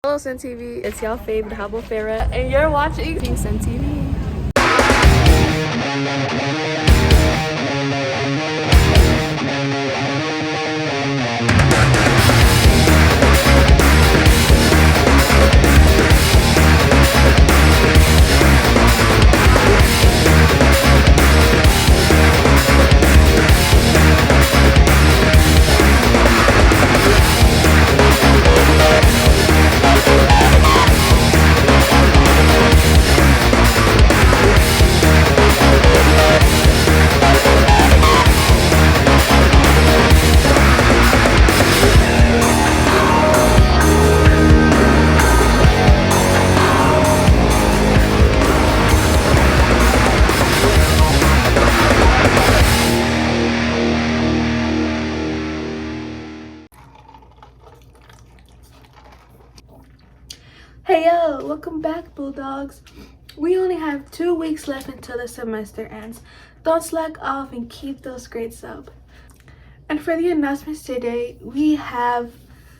Hello, Senn TV. It's y'all fave, Dahabo Farah, and you're watching Senn TV. Hey yo, welcome back, Bulldogs. We only have 2 weeks left until the semester ends. Don't slack off and keep those grades up. And for the announcements today, we have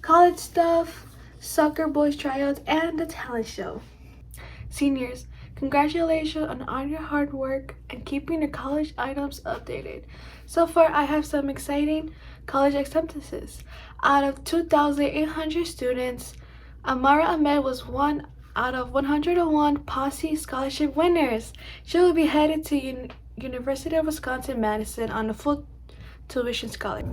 college stuff, soccer boys tryouts, and the talent show. Seniors, congratulations on all your hard work and keeping the college items updated. So far, I have some exciting college acceptances. Out of 2,800 students, Amira Ahmed was one out of 101 Posse Scholarship winners. She will be headed to University of Wisconsin-Madison on a full tuition scholarship.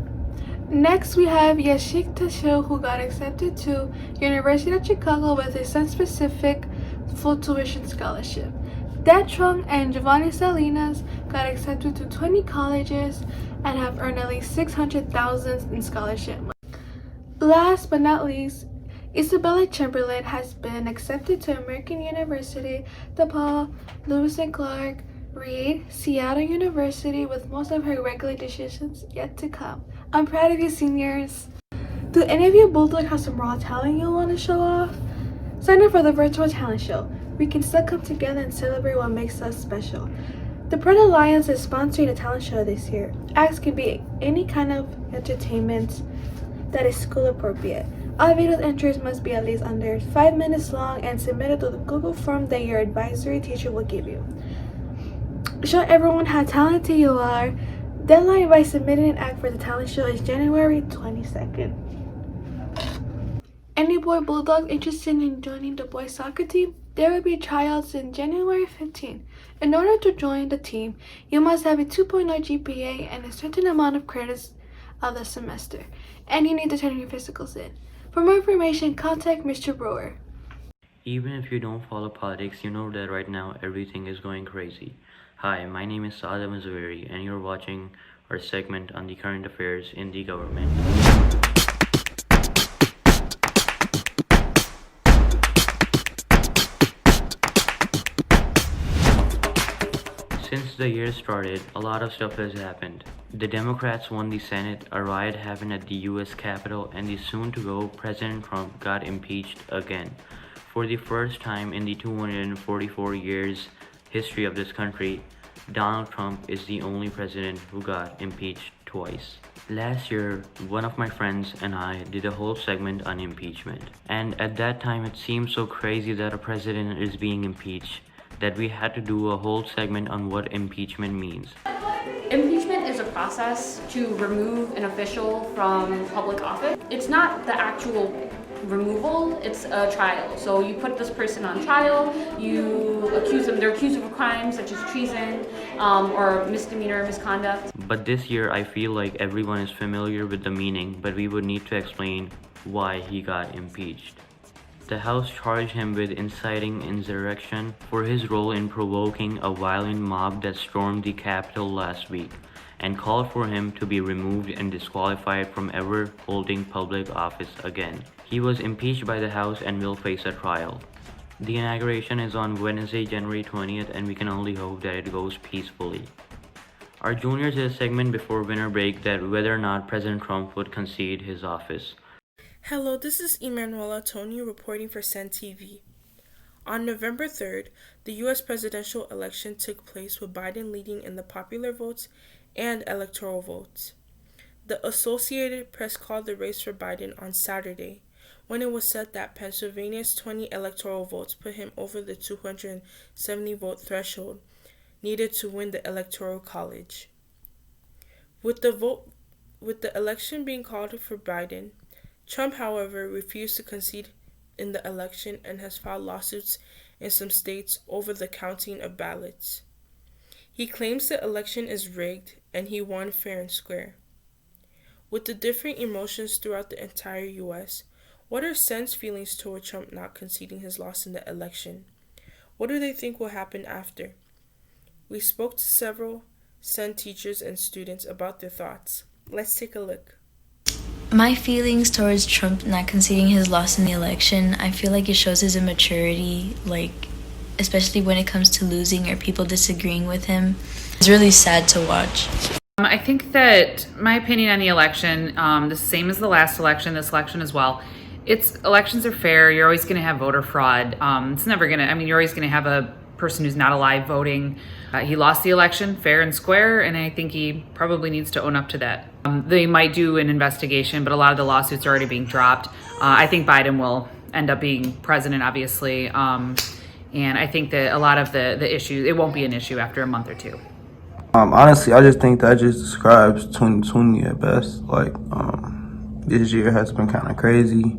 Next, we have Yashik Tashil, who got accepted to University of Chicago with a Sun-specific full tuition scholarship. Dat Trung and Giovanni Salinas got accepted to 20 colleges and have earned at least $600,000 in scholarship money. Last but not least, Isabella Chamberlain has been accepted to American University, DePaul, Lewis and Clark, Reed, Seattle University, with most of her regular decisions yet to come. I'm proud of you, seniors. Do any of you Bulldogs have some raw talent you want to show off? Sign up for the virtual talent show. We can still come together and celebrate what makes us special. The Pearl Alliance is sponsoring the talent show this year. Acts can be any kind of entertainment that is school appropriate. All video entries must be at least under 5 minutes long and submitted to the Google form that your advisory teacher will give you. Show everyone how talented you are. Deadline by submitting an act for the talent show is January 22nd. Any boy Bulldogs interested in joining the boys soccer team? There will be tryouts in January 15. In order to join the team, you must have a 2.0 GPA and a certain amount of credits of the semester, and you need to turn your physicals in. For more information, contact Mr. Brewer. Even if you don't follow politics, you know that right now everything is going crazy. Hi, my name is Saad A, and you're watching our segment on the current affairs in the government. Since the year started, a lot of stuff has happened. The Democrats won the Senate, a riot happened at the US Capitol, and the soon-to-go President Trump got impeached again. For the first time in the 244 years history of this country, Donald Trump is the only president who got impeached twice. Last year, one of my friends and I did a whole segment on impeachment. And at that time, it seemed so crazy that a president is being impeached that we had to do a whole segment on what impeachment means. Impeachment is a process to remove an official from public office. It's not the actual removal, it's a trial. So you put this person on trial, you accuse them, they're accused of a crime such as treason or misdemeanor misconduct. But this year, I feel like everyone is familiar with the meaning, but we would need to explain why he got impeached. The House charged him with inciting insurrection for his role in provoking a violent mob that stormed the Capitol last week, and called for him to be removed and disqualified from ever holding public office again. He was impeached by the House and will face a trial. The inauguration is on Wednesday, January 20th, and we can only hope that it goes peacefully. Our juniors did a segment before winter break that whether or not President Trump would concede his office. Hello, this is Emma Tonyi reporting for Senn TV. On November 3rd, the U.S. presidential election took place with Biden leading in the popular votes and electoral votes. The Associated Press called the race for Biden on Saturday, when it was said that Pennsylvania's 20 electoral votes put him over the 270 vote threshold needed to win the Electoral College. With the election being called for Biden, Trump, however, refused to concede in the election and has filed lawsuits in some states over the counting of ballots. He claims the election is rigged and he won fair and square. With the differing emotions throughout the entire U.S., what are Senn's feelings toward Trump not conceding his loss in the election? What do they think will happen after? We spoke to several Senn teachers and students about their thoughts. Let's take a look. My feelings towards Trump not conceding his loss in the election, I feel like it shows his immaturity, especially when it comes to losing or people disagreeing with him. It's really sad to watch. I think that my opinion on the election, the same as the last election, this election as well. Elections are fair. You're always going to have voter fraud. It's never going to, you're always going to have a person who's not alive voting. He lost the election fair and square, and I think he probably needs to own up to that. They might do an investigation, but a lot of the lawsuits are already being dropped. I think Biden will end up being president, obviously. And I think that a lot of the issues, it won't be an issue after a month or two. Honestly, I just think that just describes 2020 at best. This year has been kind of crazy.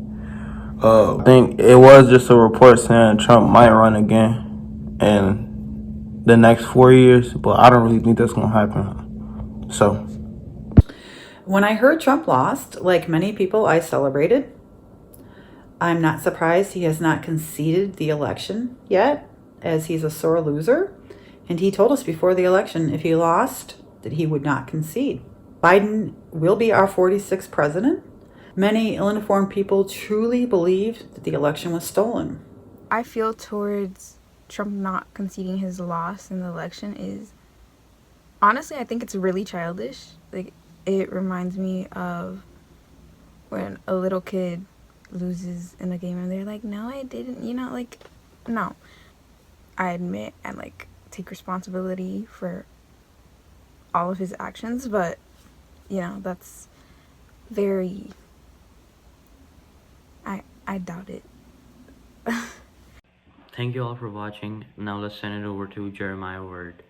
I think it was just a report saying Trump might run again in the next 4 years, but I don't really think that's going to happen. So, when I heard Trump lost, like many people, I celebrated. I'm not surprised he has not conceded the election yet, as he's a sore loser. And he told us before the election, if he lost, that he would not concede. Biden will be our 46th president. Many ill-informed people truly believe that the election was stolen. I feel towards Trump not conceding his loss in the election is, honestly, I think it's really childish. It reminds me of when a little kid loses in a game and they're like, no, I didn't, no. I admit and take responsibility for all of his actions, but that's very, I doubt it. Thank you all for watching. Now let's send it over to Jeremiah Word.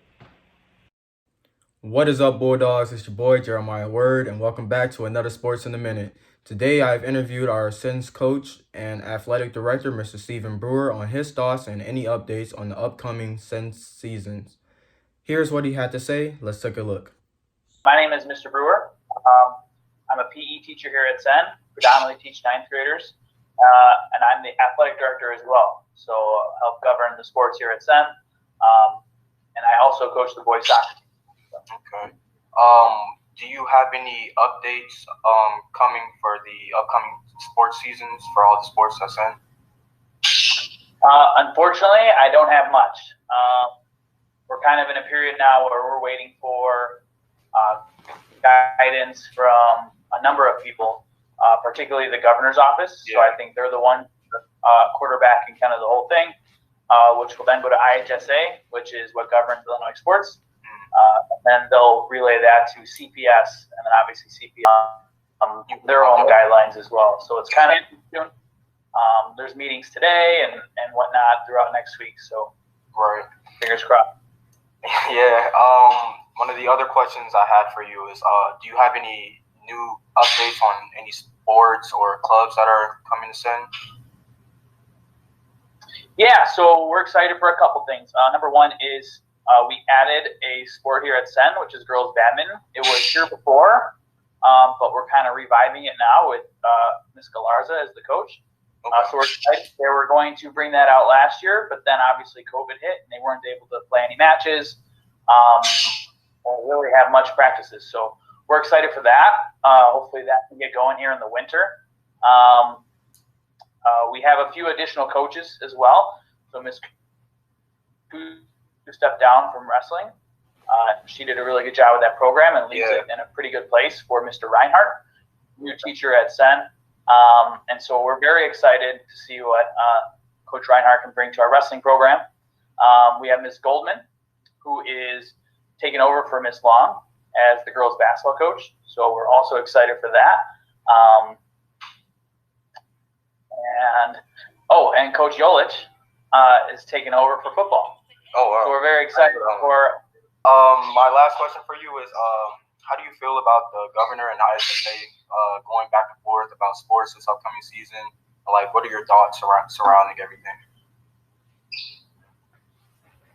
What is up, Bulldogs? It's your boy Jeremiah Word, and welcome back to another Sports in a Minute. Today I've interviewed our Senn's coach and athletic director, Mr. Stephen Brewer, on his thoughts and any updates on the upcoming Senn seasons. Here's what he had to say. Let's take a look. My name is Mr. Brewer. I'm a PE teacher here at Senn, predominantly teach 9th graders, and I'm the athletic director as well. So I help govern the sports here at Senn, and I also coach the boys soccer team. Okay. Do you have any updates coming for the upcoming sports seasons for all the sports at Senn? Unfortunately, I don't have much. We're kind of in a period now where we're waiting for guidance from a number of people, particularly the governor's office. Yeah. So I think they're the one quarterbacking kind of the whole thing, which will then go to IHSA, which is what governs Illinois sports. And then they'll relay that to CPS, and then obviously CPS their own guidelines as well. So it's kind of there's meetings today and whatnot throughout next week. So right, fingers crossed. Yeah. One of the other questions I had for you is, do you have any new updates on any sports or clubs that are coming to Senn? Yeah. So we're excited for a couple things. Number one is we added a sport here at Senn, which is girls badminton. It was here before, but we're kind of reviving it now with Ms. Galarza as the coach. Okay. So we're excited. They were going to bring that out last year, but then obviously COVID hit and they weren't able to play any matches or really have much practices. So we're excited for that. Hopefully that can get going here in the winter. We have a few additional coaches as well. So Ms. who stepped down from wrestling. She did a really good job with that program and leaves it in a pretty good place for Mr. Reinhardt, new teacher at Senn. And so we're very excited to see what Coach Reinhardt can bring to our wrestling program. We have Ms. Goldman, who is taking over for Ms. Long as the girls basketball coach. So we're also excited for that. And Coach Jolich is taking over for football. Oh, wow. So we're very excited for. My last question for you is, how do you feel about the governor and ISFA going back and forth about sports this upcoming season? Like, what are your thoughts surrounding everything?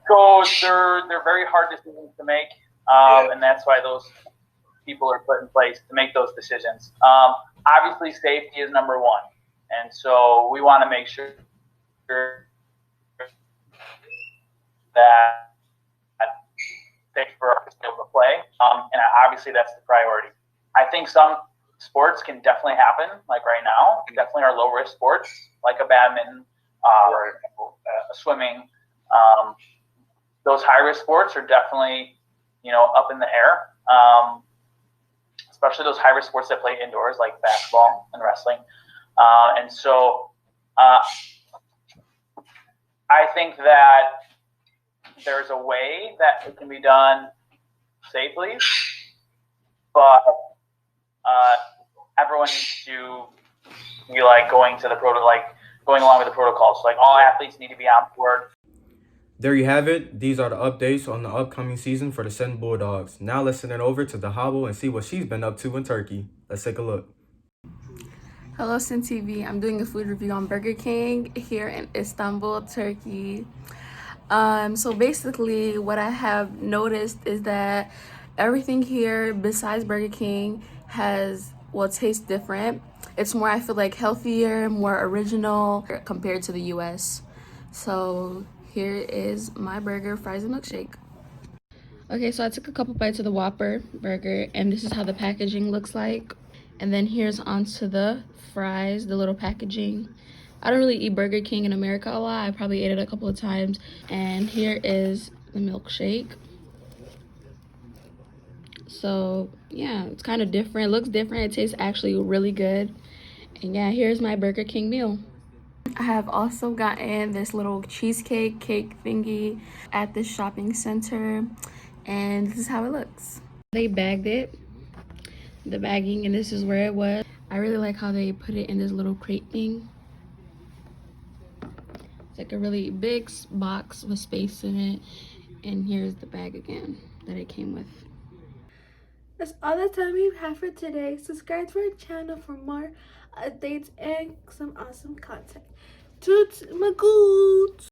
So they're very hard decisions to make, and that's why those people are put in place to make those decisions. Obviously, safety is number one, and so we want to make sure that safe for us to be able to play, and obviously that's the priority. I think some sports can definitely happen, like right now, definitely are low risk sports, like a badminton, swimming. Those high risk sports are definitely, up in the air. Especially those high risk sports that play indoors, like basketball and wrestling. And so I think that there's a way that it can be done safely, but everyone needs to be going along with the protocols. So all athletes need to be on board. There you have it. These are the updates on the upcoming season for the Senn Bulldogs. Now let's send it over to Dahabo and see what she's been up to in Turkey. Let's take a look. Hello, Senn TV. I'm doing a food review on Burger King here in Istanbul, Turkey. So basically what I have noticed is that everything here besides Burger King tastes different. It's more, I feel like, healthier, more original compared to the US. So here is my burger, fries, and milkshake. Okay, so I took a couple bites of the Whopper burger, and this is how the packaging looks like. And then here's onto the fries, the little packaging. I don't really eat Burger King in America a lot. I probably ate it a couple of times. And here is the milkshake. So yeah, it's kind of different. It looks different. It tastes actually really good. And yeah, here's my Burger King meal. I have also gotten this little cheesecake cake thingy at this shopping center, and this is how it looks. They bagged it, the bagging, and this is where it was. I really like how they put it in this little crate thing. It's like a really big box with space in it, and here's the bag again that it came with. That's all the time we have for today. Subscribe to our channel for more updates and some awesome content. Toots my goods.